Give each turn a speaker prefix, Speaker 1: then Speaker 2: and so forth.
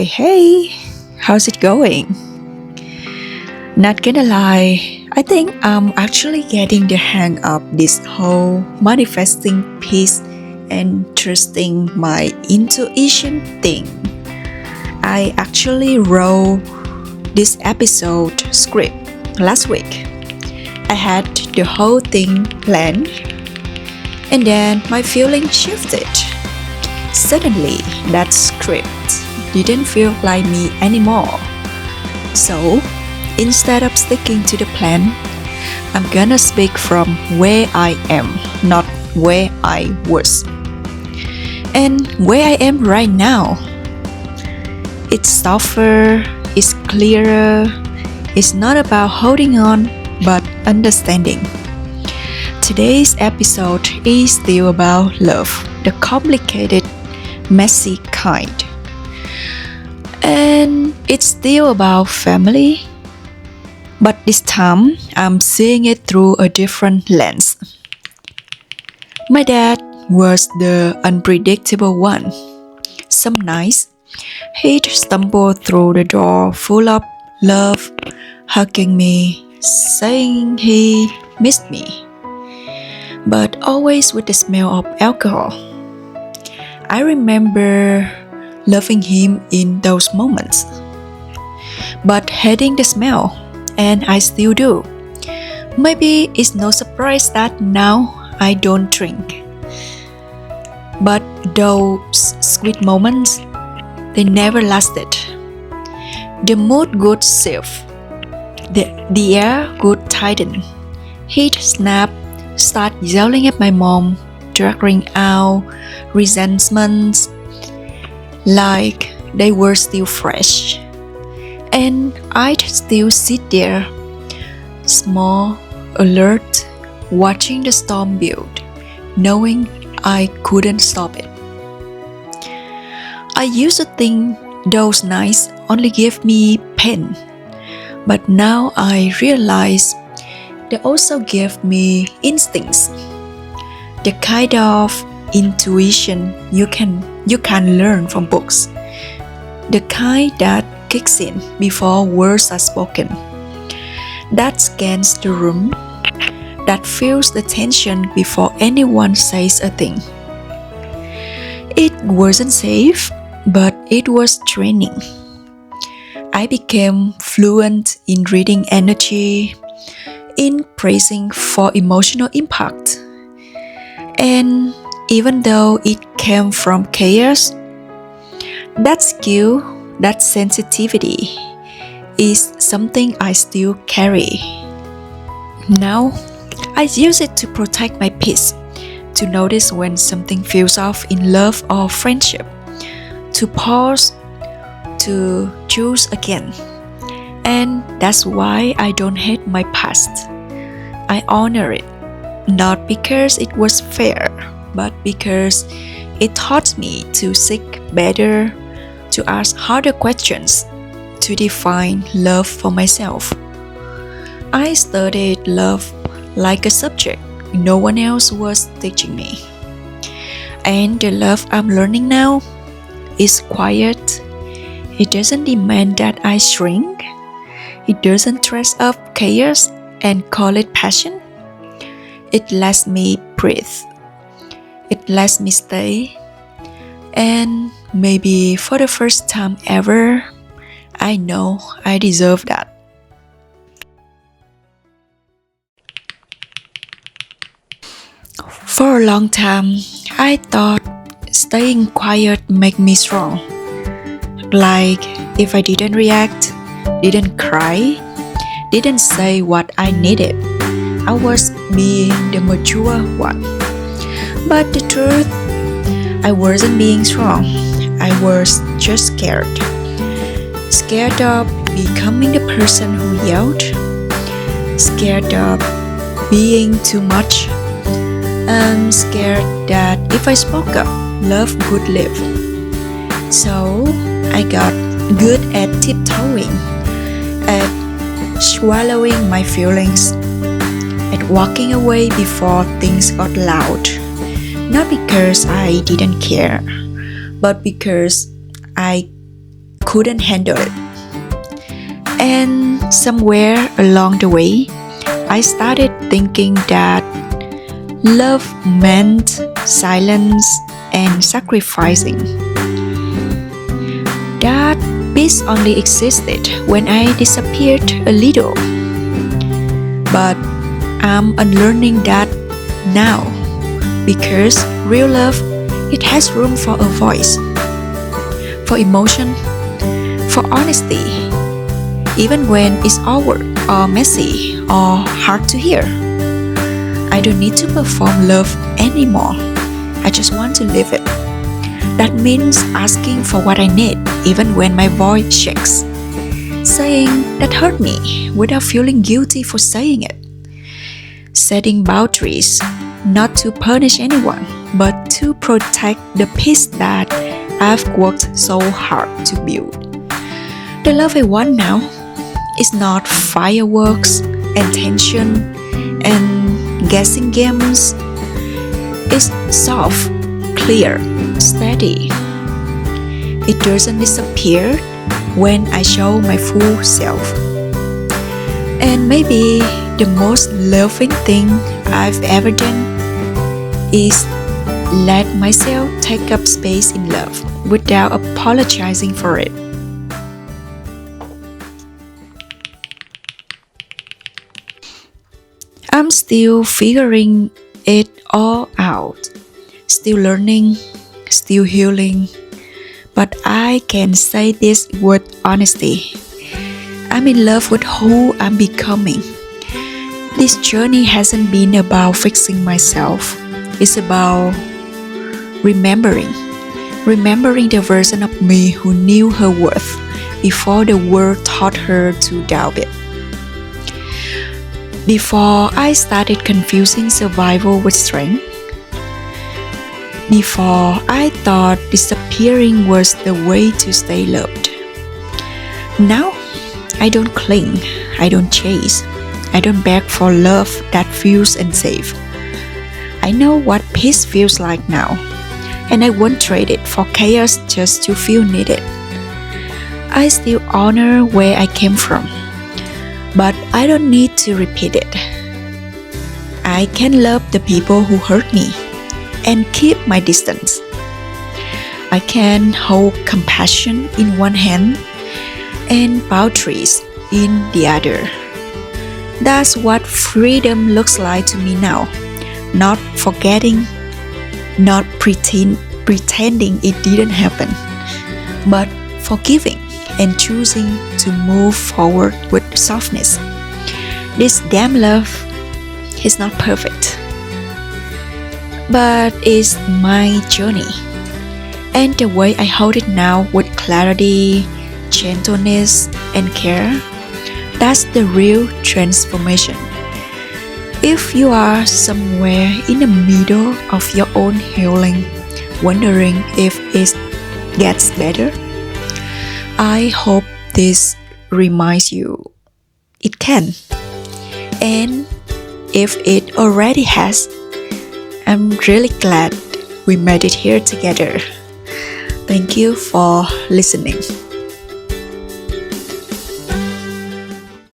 Speaker 1: Hey, how's it going? Not gonna lie, I think I'm actually getting the hang of this whole manifesting piece and trusting my intuition thing. I actually wrote this episode script last week. I had the whole thing planned, and then my feeling shifted. Suddenly, that script didn't feel like me anymore. So, instead of sticking to the plan, I'm gonna speak from where I am, not where I was. And where I am right now. It's softer, it's clearer, it's not about holding on, but understanding. Today's episode is still about love, the complicated, messy kind. And it's still about family, but this time I'm seeing it through a different lens. My dad was the unpredictable one. Some nights, he'd stumble through the door full of love, hugging me, saying he missed me, but always with the smell of alcohol. I remember loving him in those moments, but hating the smell, and I still do. Maybe it's no surprise that now I don't drink. But those sweet moments, they never lasted. The mood would shift. The air would tighten. He'd snap, start yelling at my mom, dragging out resentments like they were still fresh. And I'd still sit there, small, alert, watching the storm build, knowing I couldn't stop it. I used to think those nights only gave me pain, but now I realize they also gave me instincts, the kind of intuition you can learn from books, the kind that kicks in before words are spoken, that scans the room, that feels the tension before anyone says a thing. It wasn't safe, but it was training. I became fluent in reading energy, in praising for emotional impact. And even though it came from chaos, that skill, that sensitivity, is something I still carry. Now, I use it to protect my peace, to notice when something feels off in love or friendship, to pause, to choose again. And that's why I don't hate my past. I honor it, not because it was fair, but because it taught me to seek better, to ask harder questions, to define love for myself. I studied love like a subject no one else was teaching me. And the love I'm learning now is quiet. It doesn't demand that I shrink. It doesn't dress up chaos and call it passion. It lets me breathe. It lets me stay. And maybe for the first time ever, I know I deserve that. For a long time, I thought staying quiet made me strong. Like if I didn't react, didn't cry, didn't say what I needed, I was being the mature one. But the truth, I wasn't being strong. I was just scared. Scared of becoming the person who yelled. Scared of being too much. I'm scared that if I spoke up, love would live. So I got good at tiptoeing, at swallowing my feelings, at walking away before things got loud. Not because I didn't care, but because I couldn't handle it. And somewhere along the way, I started thinking that love meant silence and sacrificing. That peace only existed when I disappeared a little. But I'm unlearning that now because real love, it has room for a voice, for emotion, for honesty, even when it's awkward or messy or hard to hear. I don't need to perform love anymore. I just want to live it. That means asking for what I need even when my voice shakes. Saying that hurt me without feeling guilty for saying it. Setting boundaries, not to punish anyone, but to protect the peace that I've worked so hard to build. The love I want now is not fireworks and tension and guessing games. It's soft, clear, steady. It doesn't disappear when I show my full self. And maybe the most loving thing I've ever done is let myself take up space in love without apologizing for it. I'm still figuring it all out, still learning, still healing, but I can say this with honesty. I'm in love with who I'm becoming. This journey hasn't been about fixing myself. It's about remembering the version of me who knew her worth before the world taught her to doubt it. Before I started confusing survival with strength. Before I thought disappearing was the way to stay loved. Now, I don't cling, I don't chase, I don't beg for love that feels unsafe. I know what peace feels like now, and I won't trade it for chaos just to feel needed. I still honor where I came from, but I don't need to repeat it. I can love the people who hurt me and keep my distance. I can hold compassion in one hand and boundaries in the other. That's what freedom looks like to me now. Not forgetting, not pretending it didn't happen, but forgiving and choosing to move forward with softness. This damn love is not perfect, but it's my journey. And the way I hold it now with clarity, gentleness, and care, that's the real transformation. If you are somewhere in the middle of your own healing, wondering if it gets better, I hope this reminds you it can. And if it already has, I'm really glad we made it here together. Thank you for listening.